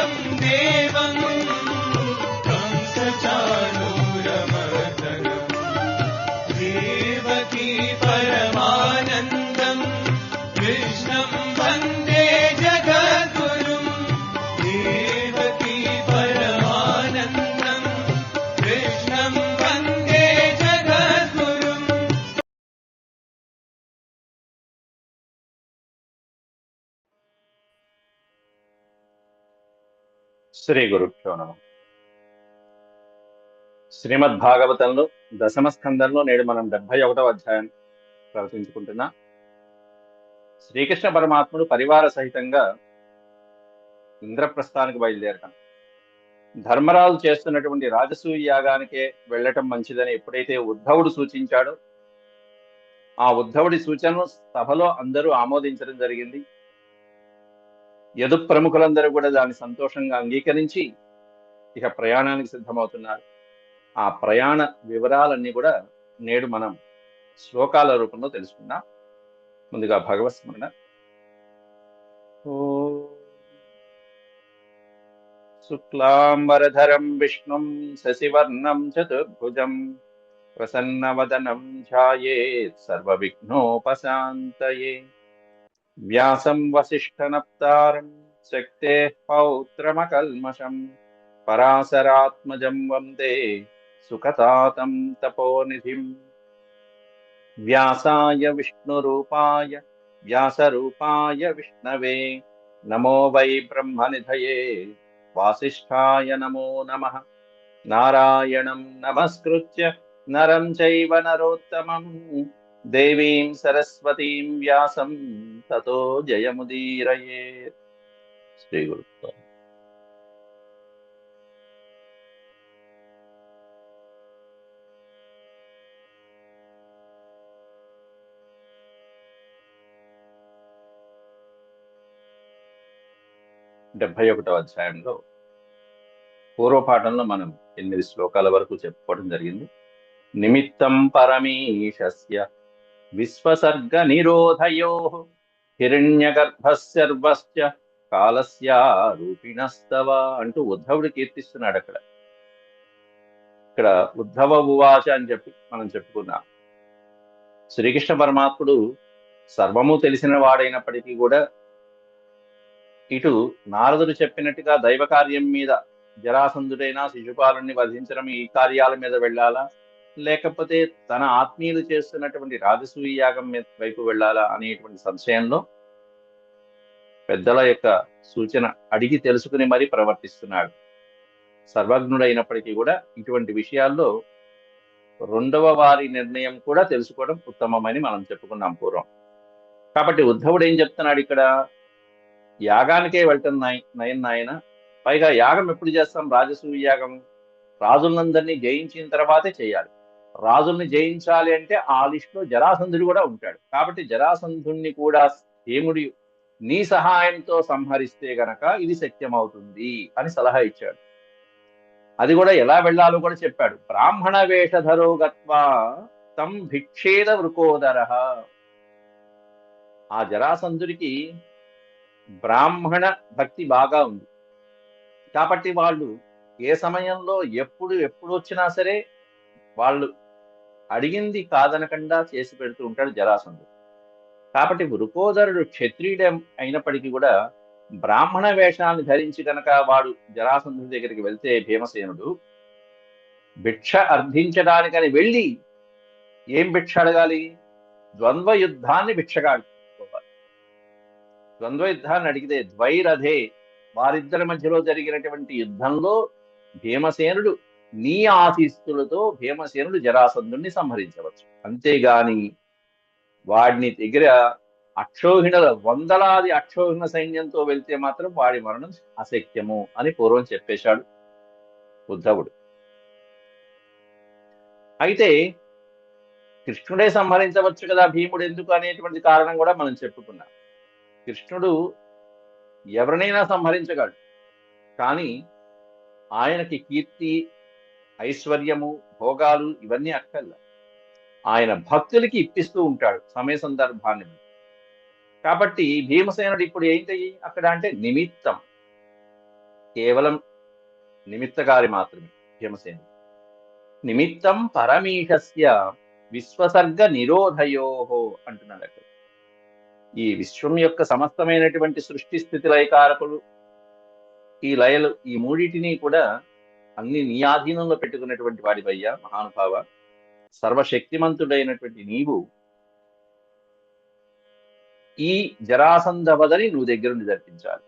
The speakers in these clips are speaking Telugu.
वरं देवं कंसचाणूरमर्दनं देवकी परमानन्दं कृष्णं वन्दे जगद्गुरुं देवकी परमानन्दं कृष्णं वन्दे जगद्गुरुं। శ్రీ గురుభ్యో నమః. శ్రీమద్భాగవతంలో దశమ స్కందంలో నేడు మనం 71వ అధ్యాయం ప్రవచించుకుంటున్నా. శ్రీకృష్ణ పరమాత్ముడు పరివార సహితంగా ఇంద్రప్రస్థానికి బయలుదేరటం, ధర్మరాజు చేస్తున్నటువంటి రాజసూయ యాగానికే వెళ్ళటం మంచిదని ఎప్పుడైతే ఉద్ధవుడు సూచించాడో ఆ ఉద్ధవుడి సూచనను సభలో అందరూ ఆమోదించడం జరిగింది. యదు ప్రముఖులందరూ కూడా దాన్ని సంతోషంగా అంగీకరించి ఇక ప్రయాణానికి సిద్ధమవుతున్నారు. ఆ ప్రయాణ వివరాలన్నీ కూడా నేడు మనం శ్లోకాల రూపంలో తెలుసుకుందాం. ముందుగా భగవత్ స్మరణ. శుక్లాంబరధరం విష్ణుం శశివర్ణం చతుర్భుజం ప్రసన్నవదనం ధ్యాయేత్ సర్వవిఘ్నోపశాంతయే. వ్యాసం వసిష్ఠనప్తారం శక్తేః పౌత్రమకల్మషం పరాశరాత్మజం వందే సుఖతాతం తపోనిధిం. వ్యాసాయ విష్ణురూపాయ వ్యాసరూపాయ విష్ణవే నమో వై బ్రహ్మనిధయే వాసిష్ఠాయ నమో నమః. నారాయణం నమస్కృత్య నరం చైవ నరోత్తమం దేవీం సరస్వతీం వ్యాసం తతో జయముదీరయేత్. శ్రీ గురు. 71వ అధ్యాయంలో పూర్వపాఠంలో మనం 8 శ్లోకాల వరకు చెప్పుకోవడం జరిగింది. నిమిత్తం పరమీశస్య విశ్వసర్గ నిరోధయోః హిరణ్యగర్భస్సర్వస్య కాలస్య రూపిణస్తవ అంటూ ఉద్ధవుడు కీర్తిస్తున్నాడు. ఇక్కడ ఉద్ధవ ఉవాచ అని చెప్పి మనం చెప్పుకున్నాం. శ్రీకృష్ణ పరమాత్ముడు సర్వము తెలిసిన వాడైనప్పటికీ కూడా ఇటు నారదుడు చెప్పినట్టుగా దైవ కార్యం మీద జరాసంధుడైనా శిశుపాలుని వధించడం ఈ కార్యాల మీద వెళ్ళాలా, లేకపోతే తన ఆత్మీయులు చేస్తున్నటువంటి రాజసూయ యాగం వైపు వెళ్ళాలా అనేటువంటి సంశయంలో పెద్దల యొక్క సూచన అడిగి తెలుసుకుని మరీ ప్రవర్తిస్తున్నాడు. సర్వజ్ఞుడైనప్పటికీ కూడా ఇటువంటి విషయాల్లో రెండవ వారి నిర్ణయం కూడా తెలుసుకోవడం ఉత్తమమని మనం చెప్పుకున్నాం పూర్వం. కాబట్టి ఉద్ధవుడు ఏం చెప్తున్నాడు ఇక్కడ, యాగానికే వెళ్ళటం నయం నాయన. పైగా యాగం ఎప్పుడు చేస్తాం? రాజసూయ యాగం రాజులందరినీ జయించిన తర్వాతే చేయాలి. రాజుల్ని జయించాలి అంటే ఆ లిస్టులో జరాసంధుడు కూడా ఉంటాడు. కాబట్టి జరాసంధుణ్ణి కూడా హేముడి నీ సహాయంతో సంహరిస్తే గనక ఇది సత్యమవుతుంది అని సలహా ఇచ్చాడు. అది కూడా ఎలా వెళ్ళాలో కూడా చెప్పాడు. బ్రాహ్మణ వేషధరో గత్వా తం భిక్షేద వృకోదర. ఆ జరాసంధుడికి బ్రాహ్మణ భక్తి బాగా ఉంది కాబట్టి వాళ్ళు ఏ సమయంలో ఎప్పుడు వచ్చినా సరే వాళ్ళు అడిగింది కాదనకుండా చేసి పెడుతూ ఉంటాడు జరాసంధుడు. కాబట్టి వృకోదరుడు క్షత్రియుడు అయినప్పటికీ కూడా బ్రాహ్మణ వేషాన్ని ధరించి కనుక వాడు జరాసంధుడి దగ్గరికి వెళ్తే భీమసేనుడు భిక్ష అర్థించడానికని వెళ్ళి ఏం భిక్ష అడగాలి? ద్వంద్వ యుద్ధాన్ని భిక్షగా అడుక్కోవాలి. ద్వంద్వ యుద్ధాన్ని అడిగితే ద్వైరథే, వారిద్దరి మధ్యలో జరిగినటువంటి యుద్ధంలో భీమసేనుడు నీ ఆశీస్సులతో భీమసేనుడు జరాసంధుడిని సంహరించవచ్చు. అంతేగాని వాడిని దగ్గర అక్షోహిణుల వందలాది అక్షోహిణ సైన్యంతో వెళ్తే మాత్రం వాడి మరణం అశక్యము అని పూర్వం చెప్పేశాడు ఉద్ధవుడు. అయితే కృష్ణుడే సంహరించవచ్చు కదా భీముడు ఎందుకు అనేటువంటి కారణం కూడా మనం చెప్పుకున్నాం. కృష్ణుడు ఎవరినైనా సంహరించగలడు, కానీ ఆయనకి కీర్తి, ఐశ్వర్యము, భోగాలు ఇవన్నీ అక్కర్లా. ఆయన భక్తులకి ఇప్పిస్తూ ఉంటాడు సమయ సందర్భాన్ని. కాబట్టి భీమసేనుడు ఇప్పుడు ఏంటి అక్కడ అంటే నిమిత్తం. కేవలం నిమిత్తగారి మాత్రమే భీమసేన. నిమిత్తం పరమీశస్య విశ్వసర్గ నిరోధయోహో అంటున్నాడు అక్కడ. ఈ విశ్వం యొక్క సమస్తమైనటువంటి సృష్టి స్థితి లయకారకులు, ఈ లయలు, ఈ మూడిటిని కూడా అన్ని నీ ఆధీనంలో పెట్టుకున్నటువంటి వాడివయ్యా మహానుభావ. సర్వశక్తిమంతుడైనటువంటి నీవు ఈ జరాసంధ వదని నువ్వు దగ్గరుండి జరిపించాలి.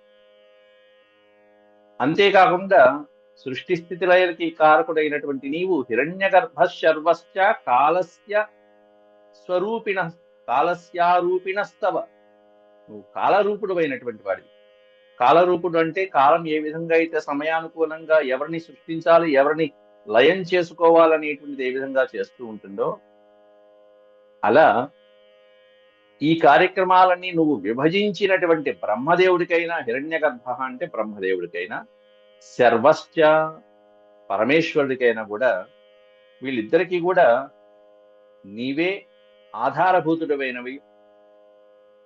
అంతేకాకుండా సృష్టి స్థితి లయలకి కారకుడైనటువంటి నీవు హిరణ్యగర్భ శర్వశ్చ కాలస్య స్వరూపిణ కాలస్యారూపిణస్తవ, నువ్వు కాలరూపుడు అయినటువంటి వాడివి. కాలరూపుడు అంటే కాలం ఏ విధంగా అయితే సమయానుకూలంగా ఎవరిని సృష్టించాలి, ఎవరిని లయం చేసుకోవాలనేటువంటిది ఏ విధంగా చేస్తూ ఉంటుందో, అలా ఈ కార్యక్రమాలన్నీ నువ్వు విభజించినటువంటి బ్రహ్మదేవుడికైనా, హిరణ్యగర్భ అంటే బ్రహ్మదేవుడికైనా, శర్వశ్చ పరమేశ్వరుడికైనా కూడా, వీళ్ళిద్దరికీ కూడా నీవే ఆధారభూతుడమైనవి.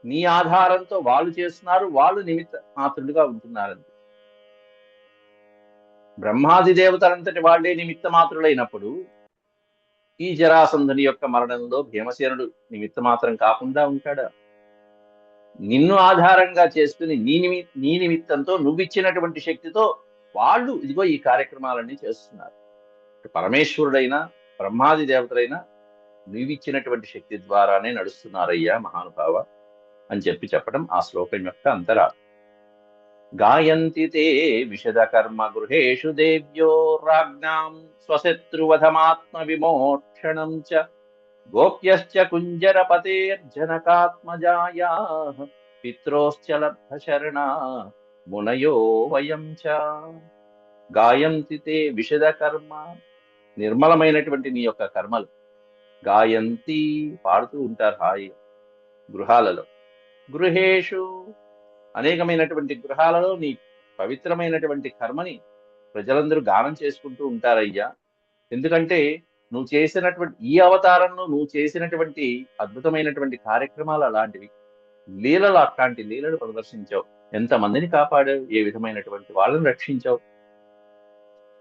నీ ఆధారంతో వాళ్ళు చేస్తున్నారు, వాళ్ళు నిమిత్త మాత్రులుగా ఉంటున్నారంతే. బ్రహ్మాది దేవతలంతటి వాళ్లే నిమిత్త మాత్రులైనప్పుడు ఈ జరాసంధుని యొక్క మరణంలో భీమసేనుడు నిమిత్త మాత్రం కాకుండా ఉంటాడా? నిన్ను ఆధారంగా చేసుకుని నీ నిమిత్తంతో నువ్విచ్చినటువంటి శక్తితో వాళ్ళు ఇదిగో ఈ కార్యక్రమాలన్నీ చేస్తున్నారు. పరమేశ్వరుడైనా బ్రహ్మాది దేవతలైనా నువ్విచ్చినటువంటి శక్తి ద్వారానే నడుస్తున్నారయ్యా మహానుభావ అని చెప్పడం ఆ శ్లోకం యొక్క అంతరార్థం. గాయంతి తే విశద కర్మ గృహేషు దేవ్యో రాజ్ఞాం స్వశత్రువధమాత్మ విమోక్షణం చ గోప్యశ్చ కుంజరపతేర్జనకాత్మజాయాః పిత్రోశ్చ లబ్ధ శరణా మునయో వయం చ. గాయంతి తే విశద కర్మ, నిర్మలమైనటువంటి నీ యొక్క కర్మలు. గాయంతి పాడుతూ ఉంటారు హాయిగా గృహాలలో. గృహేషు అనేకమైనటువంటి గృహాలలో నీ పవిత్రమైనటువంటి కర్మని ప్రజలందరూ గానం చేసుకుంటూ ఉంటారయ్యా. ఎందుకంటే నువ్వు చేసినటువంటి ఈ అవతారంలో నువ్వు చేసినటువంటి అద్భుతమైనటువంటి కార్యక్రమాలు అలాంటివి, లీలలు అట్లాంటి లీలలు ప్రదర్శించావు. ఎంతమందిని కాపాడావు, ఏ విధమైనటువంటి వాళ్ళని రక్షించావు.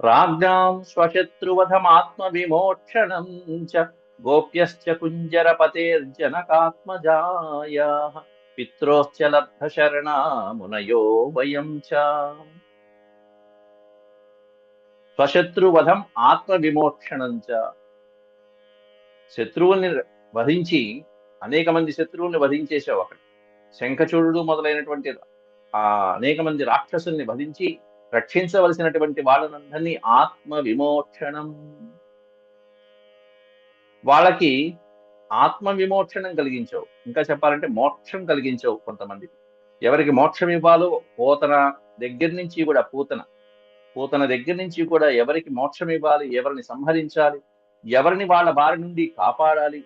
రాజ్ఞాం స్వశత్రువధమాత్మ విమోక్షణం చ గోప్యశ్చ కుంజరపతేర్జనకాత్మజాయాః పిత్రోశ్చ లబ్ధ శరణా మునయో వయం చ. స్వశత్రువధం ఆత్మ విమోక్షణం చ, శత్రువుల్ని వధించి అనేక మంది శత్రువుల్ని వధించేసావు అక్కడ. శంఖచూడుడు మొదలైనటువంటి అనేక మంది రాక్షసుల్ని వధించి రక్షించవలసినటువంటి వాళ్ళనందరినీ ఆత్మ విమోక్షణం, వాళ్ళకి ఆత్మ విమోక్షణం కలిగించావు. ఇంకా చెప్పాలంటే మోక్షం కలిగించావు కొంతమంది. ఎవరికి మోక్షం ఇవ్వాలో పూతన దగ్గర నుంచి కూడా పూతన దగ్గర నుంచి కూడా ఎవరికి మోక్షం ఇవ్వాలి, ఎవరిని సంహరించాలి, ఎవరిని వాళ్ళ బారి నుండి కాపాడాలి,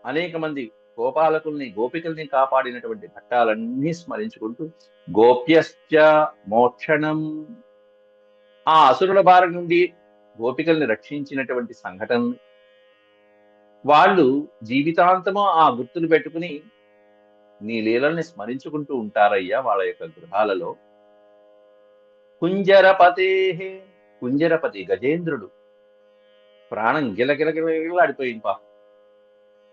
అనేక మంది గోపాలకుల్ని గోపికల్ని కాపాడినటువంటి ఘట్టాలన్నీ స్మరించుకుంటూ గోప్యశ్చ మోక్షణం, ఆ అసురుల బారి నుండి గోపికల్ని రక్షించినటువంటి సంఘటన, వాళ్ళు జీవితాంతము ఆ గుర్తులు పెట్టుకుని నీ లీలల్ని స్మరించుకుంటూ ఉంటారయ్యా వాళ్ళ యొక్క గృహాలలో. కుంజరపతే, కుంజరపతి గజేంద్రుడు ప్రాణం గిలగిలగిలాడిపోయింది పా.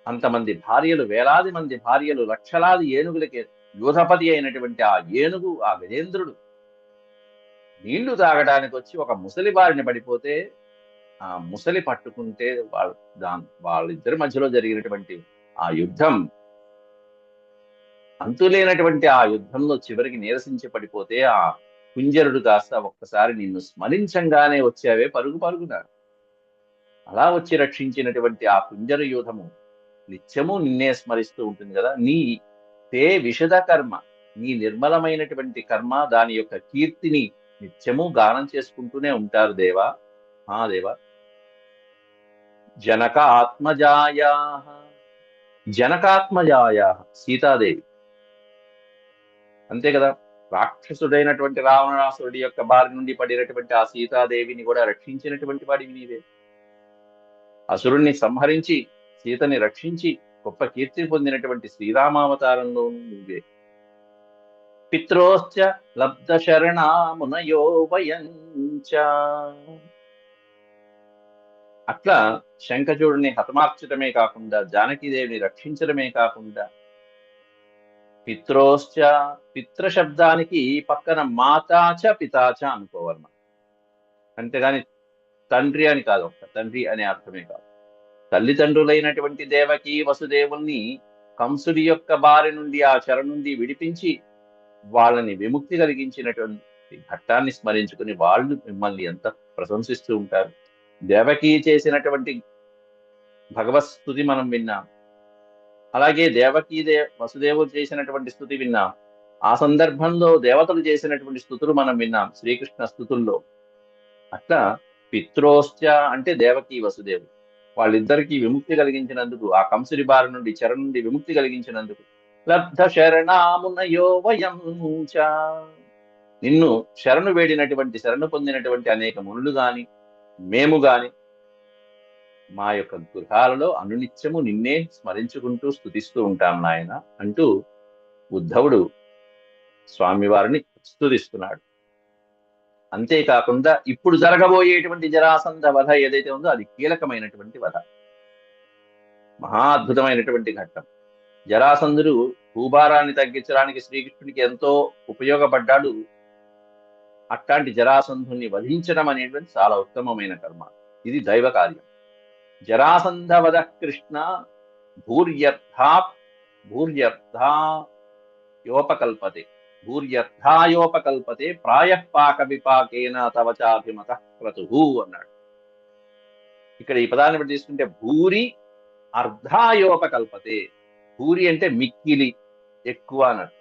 అంతమంది భార్యలు, వేలాది మంది భార్యలు, లక్షలాది ఏనుగులకి యోధపతి అయినటువంటి ఆ ఏనుగు, ఆ గజేంద్రుడు నీళ్లు తాగడానికి వచ్చి ఒక ముసలి బారిన పడిపోతే ఆ ముసలి పట్టుకుంటే వాళ్ళిద్దరి మధ్యలో జరిగినటువంటి ఆ యుద్ధం, అంతులేనటువంటి ఆ యుద్ధంలో చివరికి నీరసించి పడిపోతే ఆ కుంజరుడు కాస్త ఒక్కసారి నిన్ను స్మరించంగానే వచ్చావే పరుగు పరుగున. అలా వచ్చి రక్షించినటువంటి ఆ కుంజర యూధము నిత్యము నిన్నే స్మరిస్తూ ఉంటుంది కదా. నీ తే విశద కర్మ, నీ నిర్మలమైనటువంటి కర్మ, దాని యొక్క కీర్తిని నిత్యము గానం చేసుకుంటూనే ఉంటారు దేవా. దేవా. జనకాత్మజాయాః, జనకాత్మజాయాః సీతాదేవి అంతే కదా. రాక్షసుడైనటువంటి రావణాసురుడి యొక్క బారి నుండి పడినటువంటి ఆ సీతాదేవిని కూడా రక్షించినటువంటి వాడివి నీవే. అసురుణ్ణి సంహరించి సీతని రక్షించి గొప్ప కీర్తి పొందినటువంటి శ్రీరామావతారంలోనూ నువ్వే. పిత్రోశ్చ లబ్ధ శరణామునయో వయంచ. అట్లా శంఖచూడుని హతమార్చడమే కాకుండా జానకీదేవిని రక్షించడమే కాకుండా పిత్రోశ్చ, పిత్ర శబ్దానికి పక్కన మాతాచ పితాచ అనుకోవాలి మనం. అంతేగాని తండ్రి అని కాదు, ఒక్క తండ్రి అనే అర్థమే కాదు. తల్లిదండ్రులైనటువంటి దేవకి వసుదేవుల్ని కంసుడి యొక్క బారి నుండి, ఆ చెర నుండి విడిపించి వాళ్ళని విముక్తి కలిగించినటువంటి ఘట్టాన్ని స్మరించుకుని వాళ్ళు మిమ్మల్ని ఎంత ప్రశంసిస్తూ ఉంటారు. దేవకి చేసినటువంటి భగవత్ స్తుతి మనం విన్నాం, అలాగే వసుదేవుడు చేసినటువంటి స్తుతి విన్నాం. ఆ సందర్భంలో దేవతలు చేసినటువంటి స్తుతులు మనం విన్నాం శ్రీకృష్ణ స్తుతుల్లో. అట్లా పిత్రోశ్చ అంటే దేవకి వసుదేవుడు, వాళ్ళిద్దరికీ విముక్తి కలిగించినందుకు, ఆ కంసుడి బారి నుండి చెర నుండి విముక్తి కలిగించినందుకు లబ్ధ శరణామునయో వయం చ, నిన్ను శరణు వేడినటువంటి, శరణు పొందినటువంటి అనేక మునులు గాని మేము గాని మా యొక్క గృహాలలో అనునిత్యము నిన్నే స్మరించుకుంటూ స్తుతిస్తూ ఉంటాం నాయన అంటూ ఉద్ధవుడు స్వామివారిని స్తుతిస్తున్నాడు. అంతేకాకుండా ఇప్పుడు జరగబోయేటువంటి జరాసంధ వధ ఏదైతే ఉందో అది కీలకమైనటువంటి వధ, మహా అద్భుతమైనటువంటి ఘట్టం. జరాసంధుడు భూభారాన్ని తగ్గించడానికి శ్రీకృష్ణుడికి ఎంతో ఉపయోగపడ్డాడు. అట్లాంటి జరాసంధుని వధించడం అనేటువంటి చాలా ఉత్తమమైన కర్మ, ఇది దైవ కార్యం. జరాసంధ వధ కృష్ణ భూర్యర్థాయోపకల్పతే భూర్యర్థాయోపకల్పతే ప్రాయః పాక విపాకేన తవ చాభిమత క్రతుః అన్నాడు. ఇక్కడ ఈ పదాన్ని బట్టి తీసుకుంటే భూరి అర్ధాయోపకల్పతే, భూరి అంటే మిక్కిలి ఎక్కువ అన్నాడు,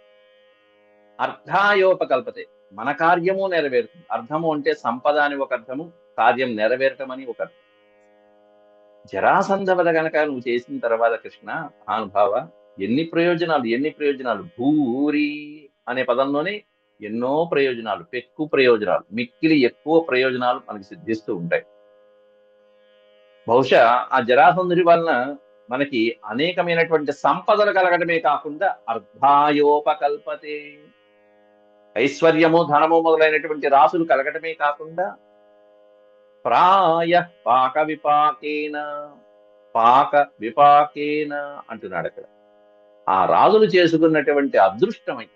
అర్ధాయోపకల్పతే మన కార్యము నెరవేరుతుంది. అర్థము అంటే సంపద అని ఒక అర్థము, కార్యం నెరవేరటం అని ఒక అర్థం. జరాసంధ వధ గనక నువ్వు చేసిన తర్వాత కృష్ణ మహానుభావ ఎన్ని ప్రయోజనాలు. భూరి అనే పదంలోనే ఎన్నో ప్రయోజనాలు, పెక్కు ప్రయోజనాలు, మిక్కిలి ఎక్కువ ప్రయోజనాలు మనకి సిద్ధిస్తూ ఉంటాయి. బహుశా ఆ జరాసంధుడి వలన మనకి అనేకమైనటువంటి సంపదలు కలగడమే కాకుండా అర్ధాయోపకల్పతే, ఐశ్వర్యము ధనము మొదలైనటువంటి రాసులు కలగటమే కాకుండా ప్రాయః పాక విపాకేన అంటున్నాడు అక్కడ. ఆ రాజులు చేసుకున్నటువంటి అదృష్టమై,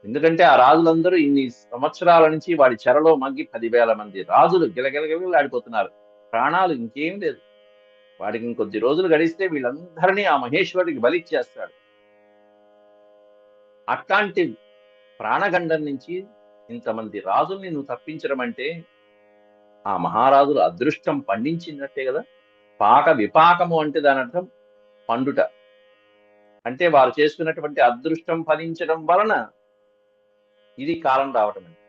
ఎందుకంటే ఆ రాజులందరూ ఇన్ని సంవత్సరాల నుంచి వాడి చెరలో మగ్గి 10,000 మంది రాజులు గిలగిలగిలాడిపోతున్నారు, ప్రాణాలు ఇంకేం లేదు. వాడికి ఇంకొద్ది రోజులు గడిస్తే వీళ్ళందరినీ ఆ మహేశ్వరుడికి బలిచ్చేస్తాడు. అట్లాంటి ప్రాణగండం నుంచి ఇంతమంది రాజుల్ని నువ్వు తప్పించడం అంటే ఆ మహారాజుల అదృష్టం పండించినట్టే కదా. పాక విపాకము అంటే దాని అర్థం పండుట, అంటే వారు చేసుకున్నటువంటి అదృష్టం ఫలించడం వలన ఇది కాలం రావటం అండి.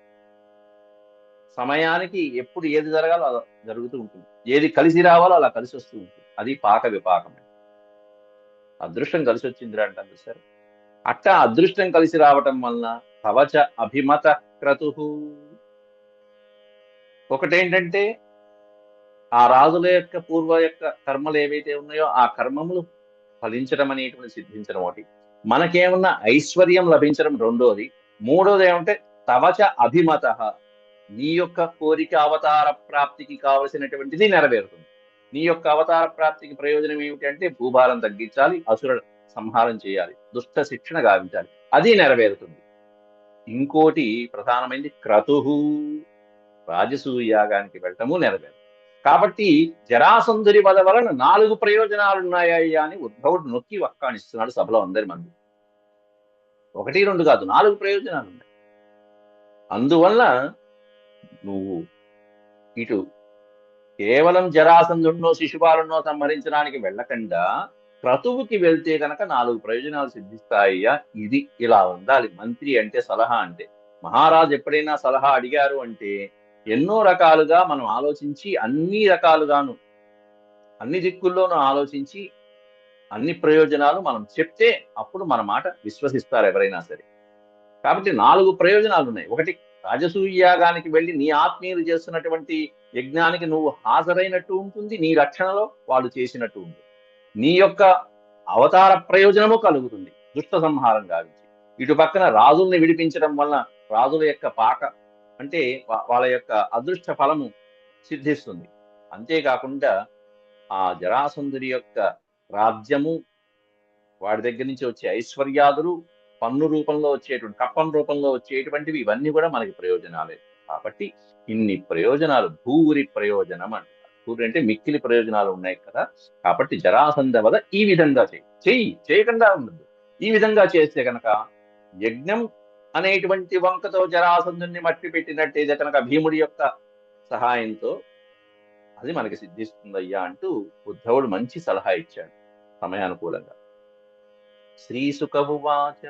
సమయానికి ఎప్పుడు ఏది జరగాలో అలా జరుగుతూ ఉంటుంది, ఏది కలిసి రావాలో అలా కలిసి వస్తూ ఉంటుంది. అది పాక విపాకం. అదృష్టం కలిసి వచ్చిందిరా అంటారు సరే. అట్టా అదృష్టం కలిసి రావటం వలన కవచ అభిమత క్రతు, ఒకటేంటంటే ఆ రాజుల యొక్క పూర్వ యొక్క కర్మలు ఏవైతే ఉన్నాయో ఆ కర్మములు ఫలించడం అనేటువంటి సిద్ధించడం ఒకటి, మనకేమన్నా ఐశ్వర్యం లభించడం రెండోది, మూడోది ఏమంటే తవచ అభిమత, నీ యొక్క కోరిక అవతార ప్రాప్తికి కావలసినటువంటిది నెరవేరుతుంది. నీ యొక్క అవతార ప్రాప్తికి ప్రయోజనం ఏమిటంటే భూభారం తగ్గించాలి, అసుర సంహారం చేయాలి, దుష్ట శిక్షణ గావించాలి, అది నెరవేరుతుంది. ఇంకోటి ప్రధానమైనది క్రతుహు, రాజసూయాగానికి వెళ్ళటము నెరవేరు. కాబట్టి జరాసంధుడి వధ వలన 4 ప్రయోజనాలు ఉన్నాయా అని ఉద్ధవుడు నొక్కి వక్కాణిస్తున్నాడు సభలో అందరి మంది. 1, 2 కాదు, 4 ప్రయోజనాలు ఉన్నాయి. అందువల్ల నువ్వు ఇటు కేవలం జరాసంధుడినో శిశుపాలనో సంహరించడానికి వెళ్ళకుండా క్రతువుకి వెళ్తే కనుక 4 ప్రయోజనాలు సిద్ధిస్తాయ్యా. ఇది ఇలా ఉండాలి మంత్రి అంటే, సలహా అంటే. మహారాజు ఎప్పుడైనా సలహా అడిగారు అంటే ఎన్నో రకాలుగా మనం ఆలోచించి, అన్ని రకాలుగాను అన్ని దిక్కుల్లోనూ ఆలోచించి అన్ని ప్రయోజనాలు మనం చెప్తే అప్పుడు మన మాట విశ్వసిస్తారు ఎవరైనా సరే. కాబట్టి 4 ప్రయోజనాలు ఉన్నాయి. ఒకటి, రాజసూయాగానికి వెళ్ళి నీ ఆత్మీయులు చేస్తున్నటువంటి యజ్ఞానికి నువ్వు హాజరైనట్టు ఉంటుంది, నీ రక్షణలో వాళ్ళు చేసినట్టు ఉంటుంది, నీ యొక్క అవతార ప్రయోజనము కలుగుతుంది దుష్ట సంహారం గావించి. ఇటు పక్కన రాజుల్ని విడిపించడం వలన రాజుల యొక్క పాక అంటే వాళ్ళ యొక్క అదృష్ట ఫలము సిద్ధిస్తుంది. అంతేకాకుండా ఆ జరాసంధుడి యొక్క రాజ్యము, వాడి దగ్గర నుంచి వచ్చే ఐశ్వర్యాదులు, పన్ను రూపంలో వచ్చేటువంటి కప్పం రూపంలో వచ్చేటువంటివి ఇవన్నీ కూడా మనకి ప్రయోజనాలే. కాబట్టి ఇన్ని ప్రయోజనాలు భూరి ప్రయోజనం అంటారు. భూరి అంటే మిక్కిలి ప్రయోజనాలు ఉన్నాయి కదా. కాబట్టి జరాసంధ వద ఈ విధంగా చేయకుండా ఉండదు. ఈ విధంగా చేస్తే కనుక యజ్ఞం అనేటువంటి వంకతో జరాసంధుని మట్టి పెట్టినట్టయితే కనుక భీముడి యొక్క సహాయంతో అది మనకి సిద్ధిస్తుందయ్యా అంటూ ఉద్ధవుడు మంచి సలహా ఇచ్చాడు సమయానుకూలంగా. శ్రీసుకవువాచ,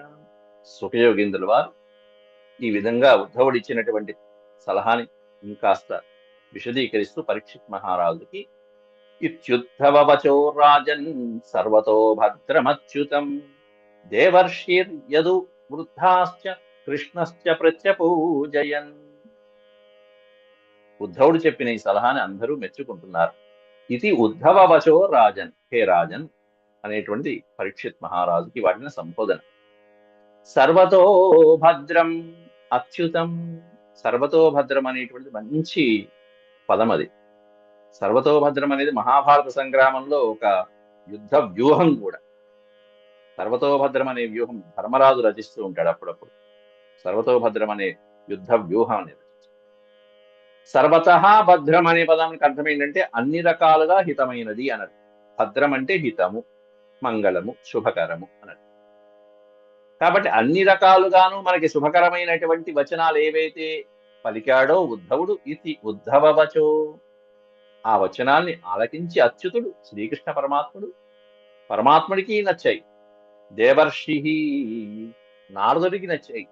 సుఖయోగేంద్రుల వారు ఈ విధంగా ఉద్ధవుడు ఇచ్చినటువంటి సలహాని ఇంకాస్త విశదీకరిస్తూ పరీక్షిత్ మహారాజుకి, ఇత్యుద్ధవవచో రాజన్ సర్వతో భద్రమచ్యుతం దేవర్షిర్యదు వృద్ధాశ్చ కృష్ణశ్చ ప్రత్యపూజయన్. ఉద్ధవుడు చెప్పిన ఈ సలహాని అందరూ మెచ్చుకుంటున్నారు. ఇది ఉద్ధవవచో రాజన్, హే రాజన్ అనేటువంటి పరీక్షిత్ మహారాజుకి వాడిన సంబోధన. సర్వతో భద్రం అచ్యుతం, సర్వతో భద్రం అనేటువంటిది మంచి పదం. అది సర్వతో భద్రం అనేది మహాభారత సంగ్రామంలో ఒక యుద్ధ వ్యూహం కూడా. సర్వతో భద్రం అనే వ్యూహం ధర్మరాజు రచిస్తూ ఉంటాడు అప్పుడప్పుడు. సర్వతో భద్రం అనే యుద్ధ వ్యూహం అనేది. సర్వతః భద్రం అనే పదానికి అర్థం ఏంటంటే అన్ని రకాలుగా హితమైనది అన్నది. భద్రం అంటే హితము, మంగళము, శుభకరము అన్నది. కాబట్టి అన్ని రకాలుగాను మనకి శుభకరమైనటువంటి వచనాలు ఏవైతే పలికాడో ఉద్ధవుడు, ఇది ఉద్ధవవచో, ఆ వచనాల్ని ఆలకించి అచ్యుతుడు శ్రీకృష్ణ పరమాత్ముడికి నచ్చాయి. దేవర్షి నారదుడికి నచ్చాయి.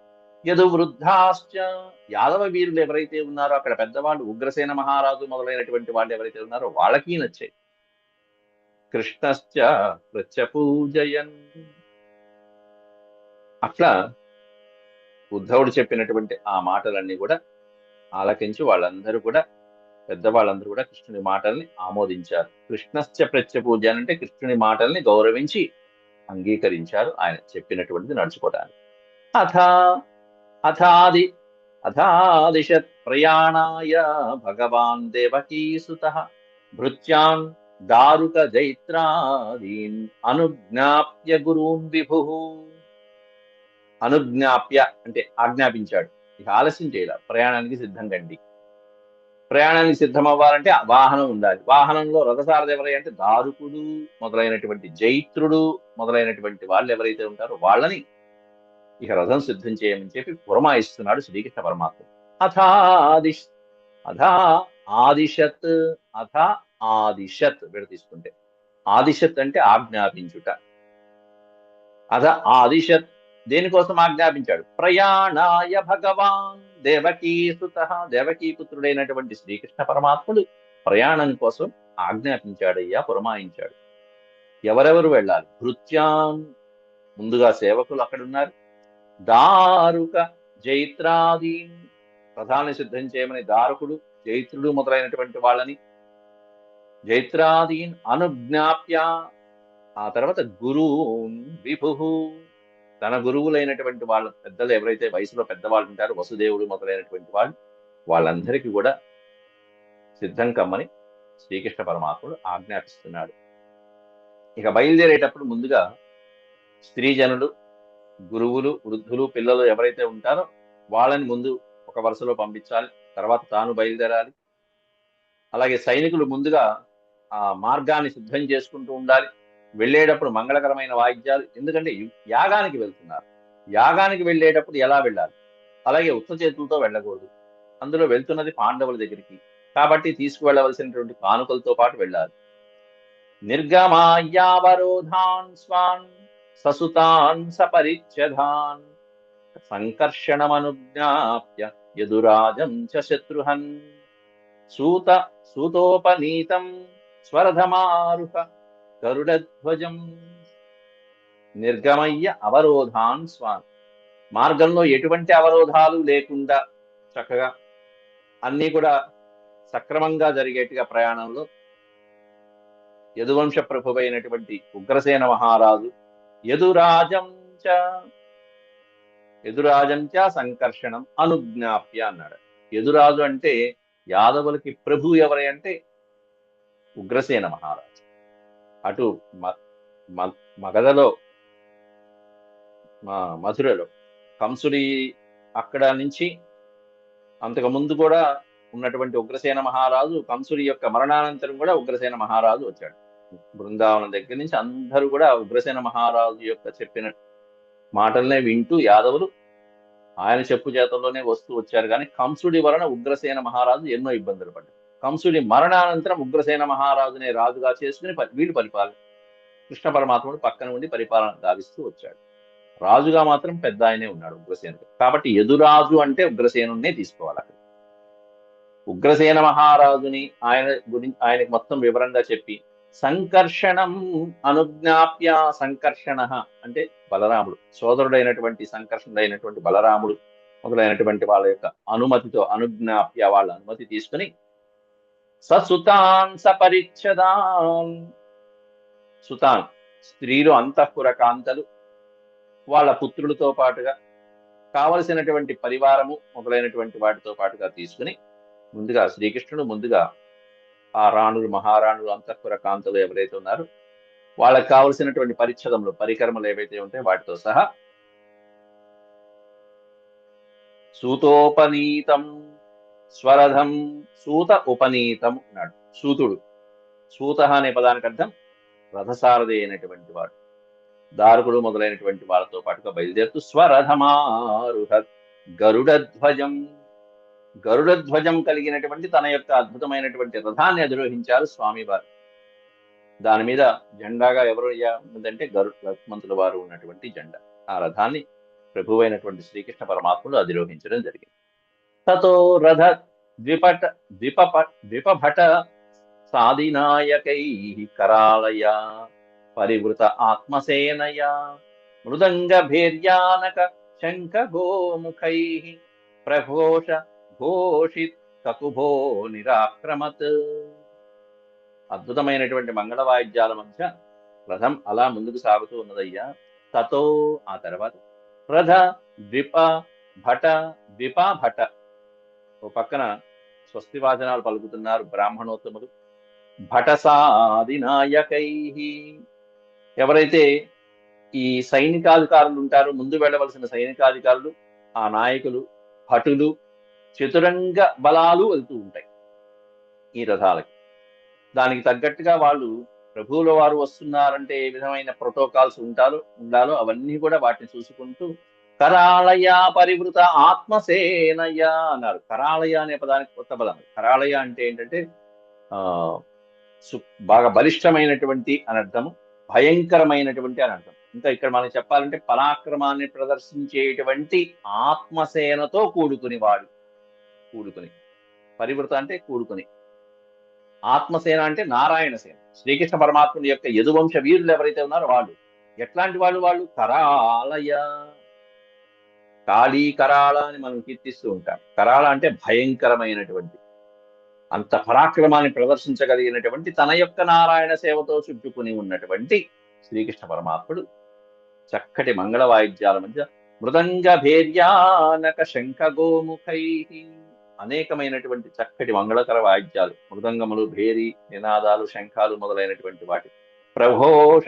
యదు వృద్ధాశ్చ, యాదవ వీరులు ఎవరైతే ఉన్నారో అక్కడ పెద్దవాళ్ళు, ఉగ్రసేన మహారాజు మొదలైనటువంటి వాళ్ళు ఎవరైతే ఉన్నారో వాళ్ళకి నచ్చాయి. కృష్ణశ్చ ప్రత్యపూజయన్, అట్లా ఉద్ధవుడు చెప్పినటువంటి ఆ మాటలన్నీ కూడా ఆలకించి వాళ్ళందరూ కూడా, పెద్దవాళ్ళందరూ కూడా కృష్ణుని మాటల్ని ఆమోదించారు. కృష్ణశ్చ ప్రత్యపూజ అంటే కృష్ణుని మాటల్ని గౌరవించి అంగీకరించారు ఆయన చెప్పినటువంటిది నడుచుకోవడానికి. అథాదిశత్ ప్రయాణాయ భగవాన్ దేవకీసుతః భృత్యాన్ దారుక జైత్రాదీన్ అనుజ్ఞాప్య గురూన్ విభుః. అనుజ్ఞాప్య అంటే ఆజ్ఞాపించాడు. ఇక ఆలస్యం చేయాల, ప్రయాణానికి సిద్ధం కండి. ప్రయాణానికి సిద్ధం అవ్వాలంటే వాహనం ఉండాలి. వాహనంలో రథసారథి ఎవరై అంటే దారుకుడు మొదలైనటువంటి, జైత్రుడు మొదలైనటువంటి వాళ్ళు ఎవరైతే ఉంటారో వాళ్ళని ఇక రథం సిద్ధం చేయమని చెప్పి పురమాయిస్తున్నాడు శ్రీకృష్ణ పరమాత్మ. ఆదిశత్ విడ తీసుకుంటే ఆదిశత్ అంటే ఆజ్ఞాపించుట. ఆదిశత్ దేనికోసం ఆజ్ఞాపించాడు? ప్రయాణాయ భగవాన్ దేవకీసుతః, దేవకీ పుత్రుడైనటువంటి శ్రీకృష్ణ పరమాత్ముడు ప్రయాణం కోసం ఆజ్ఞాపించాడయ్యా, పురమాయించాడు. ఎవరెవరు వెళ్ళాలి? భృత్యాన్, ముందుగా సేవకులు అక్కడున్నారు. దారుక జైత్రాదీన్, రథాన్ని సిద్ధం చేయమని దారుకుడు, జైత్రుడు మొదలైనటువంటి వాళ్ళని. జైత్రాదీన్ అనుజ్ఞాప్య, ఆ తర్వాత గురూన్ విభుః, తన గురువులైనటువంటి వాళ్ళ పెద్దలు ఎవరైతే వయసులో పెద్దవాళ్ళు ఉంటారో, వసుదేవుడు మొదలైనటువంటి వాళ్ళు, వాళ్ళందరికీ కూడా సిద్ధం కమ్మని శ్రీకృష్ణ పరమాత్ముడు ఆజ్ఞాపిస్తున్నాడు. ఇక బయలుదేరేటప్పుడు ముందుగా స్త్రీజనులు, గురువులు, వృద్ధులు, పిల్లలు ఎవరైతే ఉంటారో వాళ్ళని ముందు ఒక వరుసలో పంపించాలి. తర్వాత తాను బయలుదేరాలి. అలాగే సైనికులు ముందుగా ఆ మార్గాన్ని సిద్ధం చేసుకుంటూ ఉండాలి. వెళ్ళేటప్పుడు మంగళకరమైన వాయిద్యాలు, ఎందుకంటే యాగానికి వెళ్తున్నారు. యాగానికి వెళ్ళేటప్పుడు ఎలా వెళ్ళాలి? అలాగే ఉత్త చేతులతో వెళ్ళకూడదు. అందులో వెళ్తున్నది పాండవుల దగ్గరికి కాబట్టి తీసుకువెళ్ళవలసినటువంటి కానుకలతో పాటు వెళ్ళాలి. నిర్గమాయావరోధాన్ స్వాన్ ససుతాన్ సపరిచ్ఛదాన్ సంకర్షణమనుజ్ఞాప్య యదురాజం చ శత్రుహన్ సూతోపనీతం స్వరథమారుహ గరుడధ్వజం. నిర్గమయ్య అవరోధాన్ స్వాన్, మార్గంలో ఎటువంటి అవరోధాలు లేకుండా చక్కగా అన్నీ కూడా సక్రమంగా జరిగేట్టుగా ప్రయాణంలో యదువంశ ప్రభువైనటువంటి ఉగ్రసేన మహారాజు, యదురాజం చ యదురాజంచ సంకర్షణం అనుజ్ఞాప్య అన్నాడు. యదురాజు అంటే యాదవులకి ప్రభు ఎవరై అంటే ఉగ్రసేన మహారాజు. అటు మగధలో మధురలో కంసుడి అక్కడ నుంచి అంతకు ముందు కూడా ఉన్నటువంటి ఉగ్రసేన మహారాజు, కంసుడి యొక్క మరణానంతరం కూడా ఉగ్రసేన మహారాజు వచ్చాడు. బృందావనం దగ్గర నుంచి అందరూ కూడా ఉగ్రసేన మహారాజు యొక్క చెప్పిన మాటలనే వింటూ యాదవులు ఆయన చెప్పు చేతల్లోనే వస్తూ వచ్చారు. కానీ కంసుడి వలన ఉగ్రసేన మహారాజు ఎన్నో ఇబ్బందులు పడ్డారు. కంసుడి మరణానంతరం ఉగ్రసేన మహారాజునే రాజుగా చేసుకుని వీళ్ళు పరిపాలన, కృష్ణ పరమాత్ముడు పక్కన ఉండి పరిపాలన గావిస్తూ వచ్చాడు. రాజుగా మాత్రం పెద్ద ఆయనే ఉన్నాడు ఉగ్రసేనుడు. కాబట్టి యదురాజు అంటే ఉగ్రసేనుడినే తీసుకోవాలి. అక్కడ ఉగ్రసేన మహారాజుని ఆయన గురించి ఆయనకి మొత్తం వివరంగా చెప్పి సంకర్షణం అనుజ్ఞాప్య, సంకర్షణ అంటే బలరాముడు, సోదరుడైనటువంటి సంకర్షణుడైనటువంటి బలరాముడు మొదలైనటువంటి వాళ్ళ యొక్క అనుమతితో, అనుజ్ఞాప్య వాళ్ళ అనుమతి తీసుకుని ససుతాన్ సపరిచ్ఛదాన్, సుతాన్ స్త్రీలు, అంతఃపుర కాంతలు, వాళ్ళ పుత్రులతో పాటుగా కావలసినటువంటి పరివారము మొదలైనటువంటి వాటితో పాటుగా తీసుకుని ముందుగా శ్రీకృష్ణుడు ముందుగా ఆ రాణులు, మహారాణులు, అంతఃపుర కాంతలు ఎవరైతే ఉన్నారో వాళ్ళకి కావలసినటువంటి పరిచ్ఛదములు, పరికరములు ఏవైతే ఉంటాయో వాటితో సహా సూతోపనీతం స్వరథం, సూత ఉపనీతం అన్నాడు. సూతుడు, సూత అనే పదానికి అర్థం రథసారథి అయినటువంటి వాడు, దారుకుడు మొదలైనటువంటి వాళ్ళతో పాటుగా బయలుదేరుతూ స్వరథమారుహ గరుడధ్వజం, గరుడధ్వజం కలిగినటువంటి తన యొక్క అద్భుతమైనటువంటి రథాన్ని అధిరోహించారు స్వామివారు. దాని మీద జెండాగా ఎవరు ఉందంటే గరుత్మంతుల వారు ఉన్నటువంటి జెండా. ఆ రథాన్ని ప్రభువైనటువంటి శ్రీకృష్ణ పరమాత్ముడు అధిరోహించడం జరిగింది. తతో రథ ద్విపభట సాధినాయకై కరాళయ పరివృత ఆత్మసేనయ మృదంగ భేర్యానక శంఖ గోముఖై ప్రఘోష ఘోషిత్ కకుభో నిరాక్రమత్. అద్భుతమైనటువంటి మంగళ వాయిద్యాల మధ్య రథం అలా ముందుకు సాగుతూ ఉన్నదయ్యా. తతో ఆ తర్వాత రథ ద్విపభట, ఓ పక్కన స్వస్తి వాచనాలు పలుకుతున్నారు బ్రాహ్మణోత్తములు. భటసాదినాయకై, ఎవరైతే ఈ సైనికాధికారులు ఉంటారో, ముందు వెళ్ళవలసిన సైనికాధికారులు, ఆ నాయకులు, భటులు, చతురంగ బలాలు వెళ్తూ ఉంటాయి ఈ రథాలకి. దానికి తగ్గట్టుగా వాళ్ళు ప్రభువుల వారు వస్తున్నారంటే ఏ విధమైన ప్రోటోకాల్స్ ఉండాలో అవన్నీ కూడా వాటిని చూసుకుంటూ కరాళయ పరివృత ఆత్మసేనయ అన్నారు. కరాళయ అనే పదానికి కొత్త పదం. కరాళయ అంటే ఏంటంటే బాగా బలిష్టమైనటువంటి అని అర్థము, భయంకరమైనటువంటి అని అర్థం. ఇంకా ఇక్కడ మనం చెప్పాలంటే పరాక్రమాన్ని ప్రదర్శించేటువంటి ఆత్మసేనతో కూడుకుని పరివృత అంటే కూడుకుని, ఆత్మసేన అంటే నారాయణ సేన, శ్రీకృష్ణ పరమాత్ముని యొక్క యదువంశ వీరులు ఎవరైతే ఉన్నారో వాళ్ళు. ఎట్లాంటి వాళ్ళు కరాళయ, కాళీ కరాళ అని మనం కీర్తిస్తూ ఉంటాం. కరాళ అంటే భయంకరమైనటువంటి, అంత పరాక్రమాన్ని ప్రదర్శించగలిగినటువంటి తన యొక్క నారాయణ సేవతో చుట్టుకుని ఉన్నటువంటి శ్రీకృష్ణ పరమాత్ముడు చక్కటి మంగళ వాయిద్యాల మధ్య మృదంగ భేర్యానక శంఖ గోముఖై, అనేకమైనటువంటి చక్కటి మంగళకర వాయిద్యాలు, మృదంగములు, భేరి, నినాదాలు, శంఖాలు మొదలైనటువంటి వాటి ప్రఘోష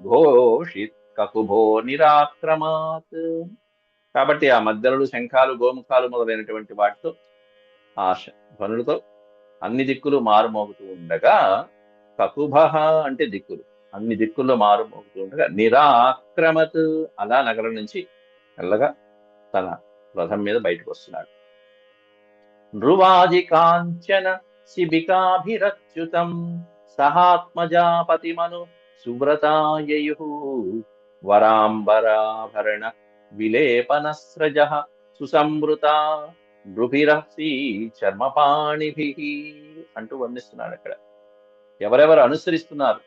ఘోషిత్ కకుభో నిరాక్రమాత్. కాబట్టి ఆ మధ్యలు, శంఖాలు, గోముఖాలు మొదలైనటువంటి వాటితో, ఆ ధ్వనులతో అన్ని దిక్కులు మారుమోగుతూ ఉండగా, కకుభ అంటే దిక్కులు, అన్ని దిక్కుల్లో మారుమోగుతూ ఉండగా నిరాక్రమత్, అలా నగరం నుంచి మెల్లగా తన రథం మీద బయటకు వస్తున్నాడు. నృవాజి కాంచన శిబికాభిరచ్యుతం సహాత్మజాపతిమను సువ్రతాయయు వరాంబరాభరణ విలేపనస్రజ సుసంవృత నృభిరసి చర్మపాణిభి అంటూ వర్ణిస్తున్నాడు. అక్కడ ఎవరెవరు అనుసరిస్తున్నారు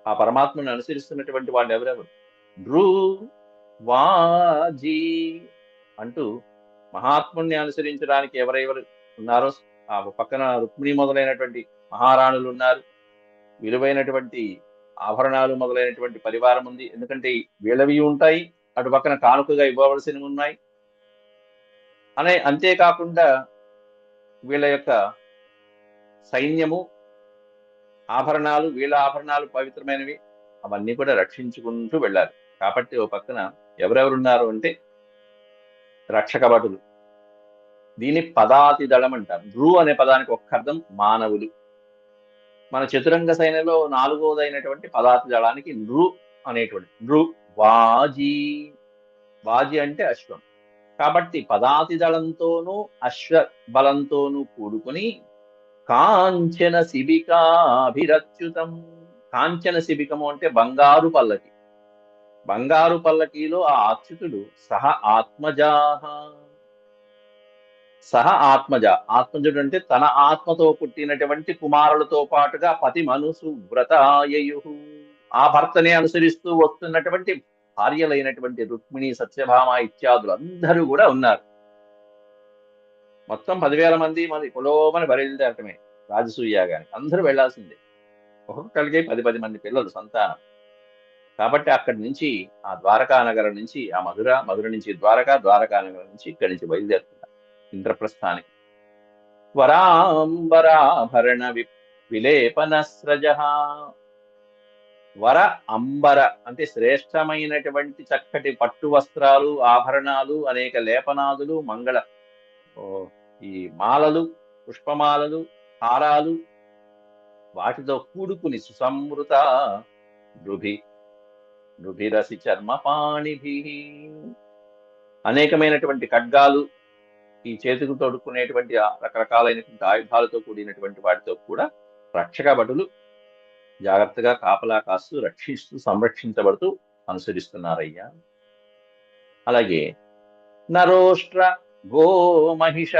ఆ పరమాత్మను అనుసరిస్తున్నటువంటి వాళ్ళు ఎవరెవరు? నృవాజీ అంటూ మహాత్ముని అనుసరించడానికి ఎవరెవరు ఉన్నారో ఆ పక్కన రుక్మిణి మొదలైనటువంటి మహారాణులు ఉన్నారు, విలువైనటువంటి ఆభరణాలు మొదలైనటువంటి పరివారం ఉంది. ఎందుకంటే వీళ్ళవి ఉంటాయి, అటు పక్కన కానుకగా ఇవ్వవలసినవి ఉన్నాయి. అంతేకాకుండా వీళ్ళ యొక్క సైన్యము, ఆభరణాలు, వీళ్ళ ఆభరణాలు పవిత్రమైనవి, అవన్నీ కూడా రక్షించుకుంటూ వెళ్ళాలి. కాబట్టి ఓ పక్కన ఎవరెవరున్నారు అంటే రక్షక భటులు. దీన్ని పదాతి దళం అంటారు. నృ అనే పదానికి ఒక్క అర్థం మానవులు. మన చతురంగ సైన్యంలో 4వదైనటువంటి పదాతి దళానికి నృ అనేటువంటి నృ. వాజీ, వాజీ అంటే అశ్వం. కాబట్టి పదాతి దళంతోనూ అశ్వ బలంతోనూ కూడుకుని కాంచన శిబికాభిరచ్యుతం. కాంచన శిబికము అంటే బంగారు పల్లకి. బంగారు పల్లకీలో ఆ అచ్యుతుడు ఆత్మజ. ఆత్మజుడు అంటే తన ఆత్మతో పుట్టినటువంటి కుమారులతో పాటుగా పతి మనసు వ్రతాయయు, ఆ భర్తనే అనుసరిస్తూ వస్తున్నటువంటి భార్యలైనటువంటి రుక్మిణి, సత్యభామ ఇత్యాదులు అందరూ కూడా ఉన్నారు. మొత్తం 10,000 మంది మరి పొలోమని బయలుదేరటమే రాజసూయాగానికి. అందరూ వెళ్లాల్సిందే. ఒక్కొక్కరికి 10 మంది పిల్లలు సంతానం. కాబట్టి అక్కడి నుంచి ఆ ద్వారకా నగరం నుంచి ఆ మధుర నుంచి ద్వారకా నగరం నుంచి ఇక్కడి నుంచి బయలుదేరుతున్నారు ఇంద్రప్రస్థానికి. వరాంబరాభరణ విలేపన స్రజ. వర అంబర అంటే శ్రేష్టమైనటువంటి చక్కటి పట్టు వస్త్రాలు, ఆభరణాలు, అనేక లేపనాదులు, ఈ మాలలు, పుష్పమాలలు, హారాలు, వాటితో కూడుకుని సుసంవృత నృభిరసి చర్మపాణిభి, అనేకమైనటువంటి ఖడ్గాలు, ఈ చేతుకు తొడుక్కునేటువంటి రకరకాలైనటువంటి ఆయుధాలతో కూడినటువంటి వాటితో కూడా రక్షక భటులు జాగ్రత్తగా కాపలా కాస్తూ రక్షిస్తూ సంరక్షించబడుతూ అనుసరిస్తున్నారయ్యా. అలాగే నరోష్ట్ర గోమహిష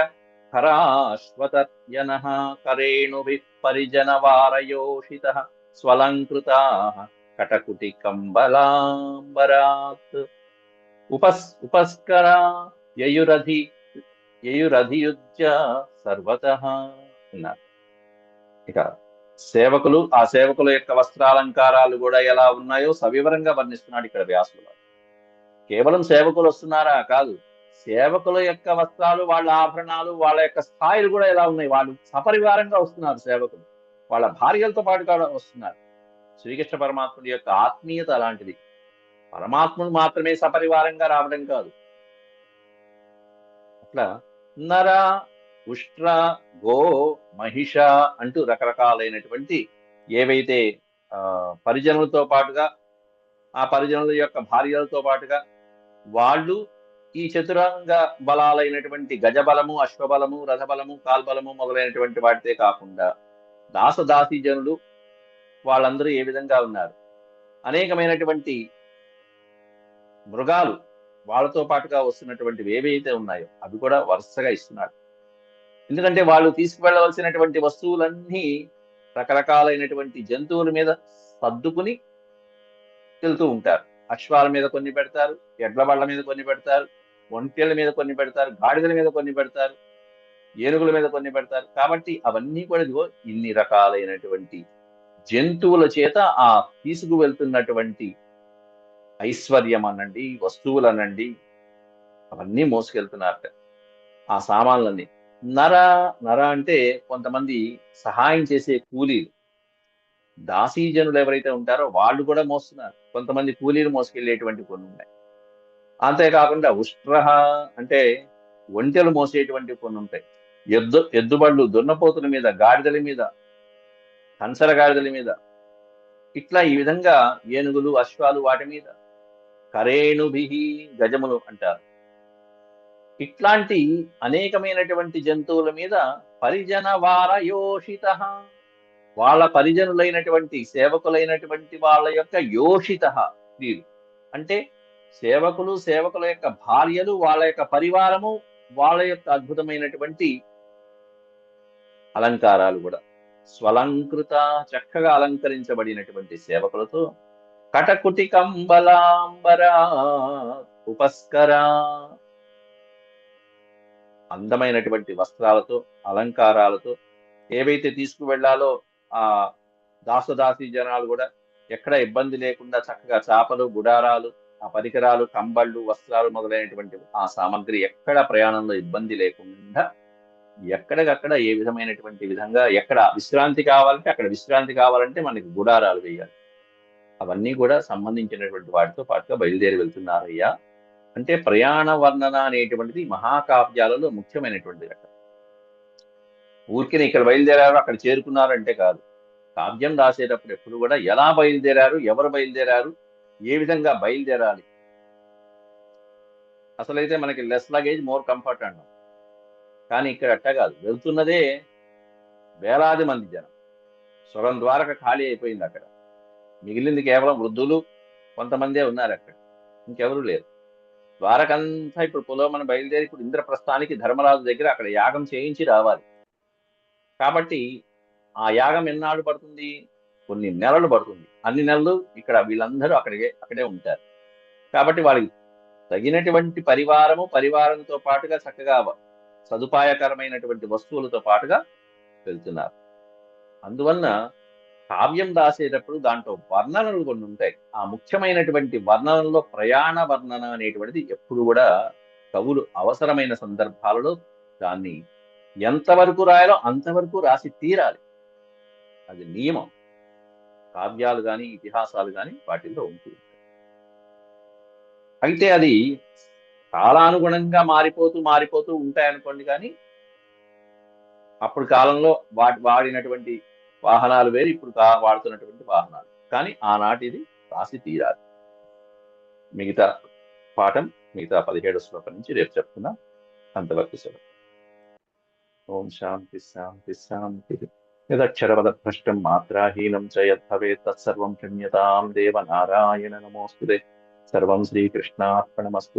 హరాశ్వతర్యన కరేణుభి పరిజనవారయోషిత స్వలంకృతా కటకుటి కంబలాంబరాత్ ఉపస్కర యయురధియుజ్య సర్వతః అన్నారు. ఇక సేవకులు, ఆ సేవకుల యొక్క వస్త్రాలంకారాలు కూడా ఎలా ఉన్నాయో సవివరంగా వర్ణిస్తున్నాడు ఇక్కడ వ్యాసులు. కేవలం సేవకులు వస్తున్నారా? కాదు, సేవకుల యొక్క వస్త్రాలు, వాళ్ళ ఆభరణాలు, వాళ్ళ యొక్క స్థాయిలు కూడా ఎలా ఉన్నాయి. వాళ్ళు సపరివారంగా వస్తున్నారు. సేవకులు వాళ్ళ భార్యలతో పాటు కూడా వస్తున్నారు. శ్రీకృష్ణ పరమాత్ముడి యొక్క ఆత్మీయత అలాంటిది. పరమాత్ముడు మాత్రమే సపరివారంగా రావడం కాదు. అట్లా నర, ఉష్ట్ర, గో, మహిష అంటూ రకరకాలైనటువంటి ఏవైతే పరిజనులతో పాటుగా, ఆ పరిజనుల యొక్క భార్యలతో పాటుగా వాళ్ళు ఈ చతురంగ బలాలైనటువంటి గజబలము, అశ్వబలము, రథబలము, కాల్బలము మొదలైనటువంటి వాటితే కాకుండా దాసదాసీ జనులు వాళ్ళందరూ ఏ విధంగా ఉన్నారు, అనేకమైనటువంటి మృగాలు వాళ్ళతో పాటుగా వస్తున్నటువంటివి ఏవైతే ఉన్నాయో అవి కూడా వరుసగా ఇస్తున్నాడు. ఎందుకంటే వాళ్ళు తీసుకువెళ్ళవలసినటువంటి వస్తువులన్నీ రకరకాలైనటువంటి జంతువుల మీద సర్దుకుని వెళ్తూ ఉంటారు. అశ్వాల మీద కొన్ని పెడతారు, ఎడ్ల బళ్ళ మీద కొన్ని పెడతారు, ఒంటెల మీద కొన్ని పెడతారు, గాడిదల మీద కొన్ని పెడతారు, ఏనుగుల మీద కొన్ని పెడతారు. కాబట్టి అవన్నీ కూడా ఇదిగో ఇన్ని రకాలైనటువంటి జంతువుల చేత ఆ తీసుకువెళ్తున్నటువంటి ఐశ్వర్యం అనండి, వస్తువులనండి, అవన్నీ మోసుకెళ్తున్నారట ఆ సామాన్లన్నీ. నర అంటే కొంతమంది సహాయం చేసే కూలీలు, దాసీజనులు ఎవరైతే ఉంటారో వాళ్ళు కూడా మోస్తున్నారు. కొంతమంది కూలీలు మోసుకెళ్లేటువంటి కొన్ని ఉన్నాయి. అంతేకాకుండా ఉష్ట్ర అంటే ఒంటెలు మోసేటువంటి కొన్ని ఉంటాయి. ఎద్దుబళ్ళు, దున్నపోతుల మీద, గాడిదల మీద, కంచర గాడిదల మీద, ఇట్లా ఈ విధంగా ఏనుగులు, అశ్వాలు వాటి మీద, కరేణుభిహి గజములు అంటారు. ఇట్లాంటి అనేకమైనటువంటి జంతువుల మీద పరిజన వారయోషిత, వాళ్ళ పరిజనులైనటువంటి సేవకులైనటువంటి వాళ్ళ యొక్క యోషిత వీరు అంటే సేవకుల యొక్క భార్యలు, వాళ్ళ యొక్క పరివారము, వాళ్ళ యొక్క అద్భుతమైనటువంటి అలంకారాలు కూడా స్వలంకృత, చక్కగా అలంకరించబడినటువంటి సేవకులతో కటకుటి కంబలాంబరా ఉపస్కర, అందమైనటువంటి వస్త్రాలతో, అలంకారాలతో ఏవైతే తీసుకువెళ్లాలో ఆ దాసదాసీ జనాలు కూడా ఎక్కడ ఇబ్బంది లేకుండా చక్కగా చాపలు, గుడారాలు, ఆ పరికరాలు, కంబళ్ళు, వస్త్రాలు మొదలైనటువంటి ఆ సామగ్రి ఎక్కడ ప్రయాణంలో ఇబ్బంది లేకుండా ఎక్కడికక్కడ ఏ విధమైనటువంటి విధంగా ఎక్కడ విశ్రాంతి కావాలంటే అక్కడ విశ్రాంతి కావాలంటే మనకి గుడారాలు వేయాలి. అవన్నీ కూడా సంబంధించినటువంటి వాటితో పాటుగా బయలుదేరి వెళ్తున్నారయ్యా. అంటే ప్రయాణ వర్ణన అనేటువంటిది మహాకావ్యాలలో ముఖ్యమైనటువంటిది అక్కడ. ఊరికే ఇక్కడ బయలుదేరారు అక్కడ చేరుకున్నారు అంటే కాదు. కావ్యం రాసేటప్పుడు ఎప్పుడు కూడా ఎలా బయలుదేరారు, ఎవరు బయలుదేరారు, ఏ విధంగా బయలుదేరాలి. అసలైతే మనకి లెస్ లగేజ్ మోర్ కంఫర్ట్ అన్నాం. కానీ ఇక్కడ అట్ట కాదు, వెళ్తున్నదే వేలాది మంది జనం. సొగం ద్వారక ఖాళీ అయిపోయింది అక్కడ. మిగిలింది కేవలం వృద్ధులు కొంతమందే ఉన్నారు అక్కడ, ఇంకెవరూ లేరు. ద్వారకంతా ఇప్పుడు పులోమన బయలుదేరి ఇప్పుడు ఇంద్రప్రస్థానికి ధర్మరాజు దగ్గర అక్కడ యాగం చేయించి రావాలి. కాబట్టి ఆ యాగం ఎన్నాళ్ళు పడుతుంది? కొన్ని నెలలు పడుతుంది. అన్ని నెలలు ఇక్కడ వీళ్ళందరూ అక్కడే ఉంటారు. కాబట్టి వాళ్ళకి తగినటువంటి పరివారంతో పాటుగా చక్కగా సదుపాయకరమైనటువంటి వస్తువులతో పాటుగా వెళ్తున్నారు. అందువలన కావ్యం రాసేటప్పుడు దాంట్లో వర్ణనలు కొన్ని ఉంటాయి. ఆ ముఖ్యమైనటువంటి వర్ణనలో ప్రయాణ వర్ణన అనేటువంటిది ఎప్పుడు కూడా కవులు అవసరమైన సందర్భాలలో దాన్ని ఎంతవరకు రాయాలో అంతవరకు రాసి తీరాలి. అది నియమం. కావ్యాలు కానీ ఇతిహాసాలు కానీ వాటిల్లో ఉంటుంది. అయితే అది కాలానుగుణంగా మారిపోతూ ఉంటాయనుకోండి. కానీ అప్పుడు కాలంలో వాడినటువంటి వాహనాలు వేరు, ఇప్పుడు వాడుతున్నటువంటి వాహనాలు. కానీ ఆనాటిది రాసి తీరాలి. మిగతా పాఠం మిగతా 17వ శ్లోకం నుంచి రేపు చెప్తున్నా. అంతవరకు సెలవు. ఓం శాంతి శాంతి శాంతి. యదక్షరపదభ్రష్టం మాత్రాహీనం చ యద్భవేత్ తత్సర్వం క్షమ్యతాం దేవ నారాయణ నమోస్తుతే. సర్వం శ్రీకృష్ణార్పణమస్తు.